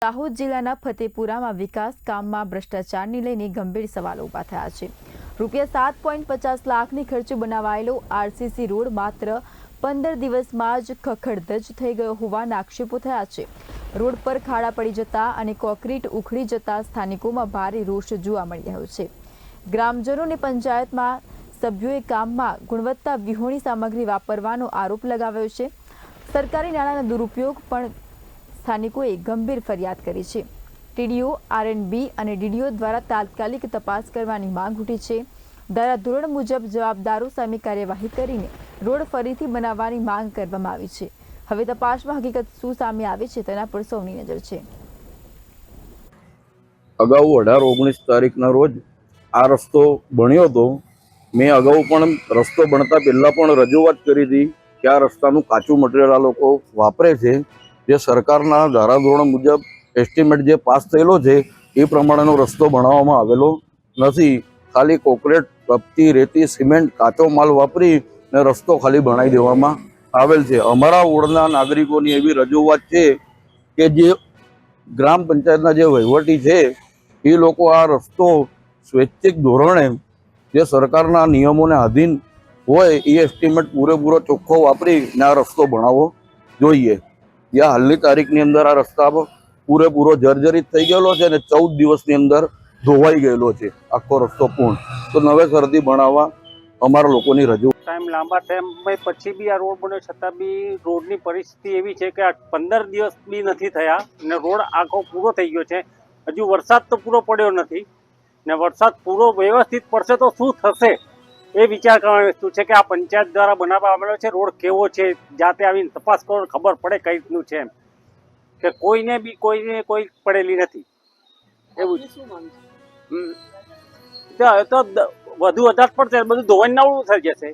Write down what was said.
દાહોદ જિલ્લાના ફતેપુરામાં વિકાસ કામમાં ભ્રષ્ટાચારને લઈને ગંભીર સવાલો ઊભા થયા છે। રૂપિયા 7.50 લાખની ખર્ચે બનાવાયેલો આરસીસી રોડ માત્ર 15 દિવસમાં જ ખખડધજ થઈ ગયો હોવાના આક્ષેપો થયા છે। રોડ પર ખાડા પડી જતા અને કોન્ક્રીટ ઉખડી જતા સ્થાનિકોમાં ભારે રોષ જોવા મળી રહ્યો છે। ગ્રામજનોને પંચાયતમાં સભ્યોએ કામમાં ગુણવત્તા વિહોણી સામગ્રી વાપરવાનો આરોપ લગાવ્યો છે। સરકારી નાણાંનો દુરુપયોગ પણ સ્થાનિકોએ ગંભીર ફરિયાદ કરી છે। ટીડીઓ, આરએનબી અને ડીડીઓ દ્વારા તાત્કાલિક તપાસ કરવાની માંગ ઉઠી છે। ધારાધોરણ મુજબ જવાબદારો સામે કાર્યવાહી કરીને રોડ ફરીથી બનાવવાની માંગ કરવામાં આવી છે। હવે તપાસમાં હકીકત શું સામે આવે છે તેના પર સૌની નજર છે। અગાઉ 18-19 તારીખના રોજ આ રસ્તો બન્યો હતો। મેં અગાઉ પણ રસ્તો બનતા પહેલાં પણ રજૂઆત કરી હતી કે આ રસ્તાનું કાચું મટીરિયલ આ લોકો વાપરે છે। જે સરકારના ધારાધોરણ મુજબ એસ્ટિમેટ જે પાસ થયેલો છે એ પ્રમાણેનો રસ્તો બનાવવામાં આવેલો નથી। ખાલી કોન્ક્રીટ, કપચી, રેતી, સિમેન્ટ, કાચો માલ વાપરીને રસ્તો ખાલી બનાવી દેવામાં આવેલ છે। અમારા વોર્ડના નાગરિકોની એવી રજૂઆત છે કે જે ગ્રામ પંચાયતના જે વહીવટી છે એ લોકો આ રસ્તો સ્વૈચ્છિક ધોરણે જે સરકારના નિયમોને આધીન હોય એ એસ્ટિમેટ પૂરેપૂરો ચોખ્ખો વાપરીને આ રસ્તો બનાવવો જોઈએ। જ્યાં હાલની તારીખની અંદર આ રસ્તા પૂરેપૂરો જર્જરિત થઈ ગયેલો છે અને 14 દિવસની અંદર ધોવાઈ ગયેલો છે આખો રસ્તો પૂર્ણ। તો નવેસરથી બનાવવા અમારા લોકોની રજૂઆત। ટાઈમ લાંબા ટાઈમ પછી બી આ રોડ બન્યો છતાં બી રોડની પરિસ્થિતિ એવી છે કે 15 દિવસ બી નથી થયા ને રોડ આખો પૂરો થઈ ગયો છે। હજુ વરસાદ તો પૂરો પડ્યો નથી ને વરસાદ પૂરો વ્યવસ્થિત પડશે તો શું થશે એ વિચાર કરવાની વસ્તુ છે કે આ પંચાયત દ્વારા બનાવવામાં આવેલો છે રોડ કેવો છે, જાતે આવીને તપાસ કરો ખબર પડે કઈ રીતનું છે એમ કે કોઈને કોઈ પડેલી નથી એવું તો વધુ વધારે પડશે બધું ધોવાઈને નવડું થઈ જશે।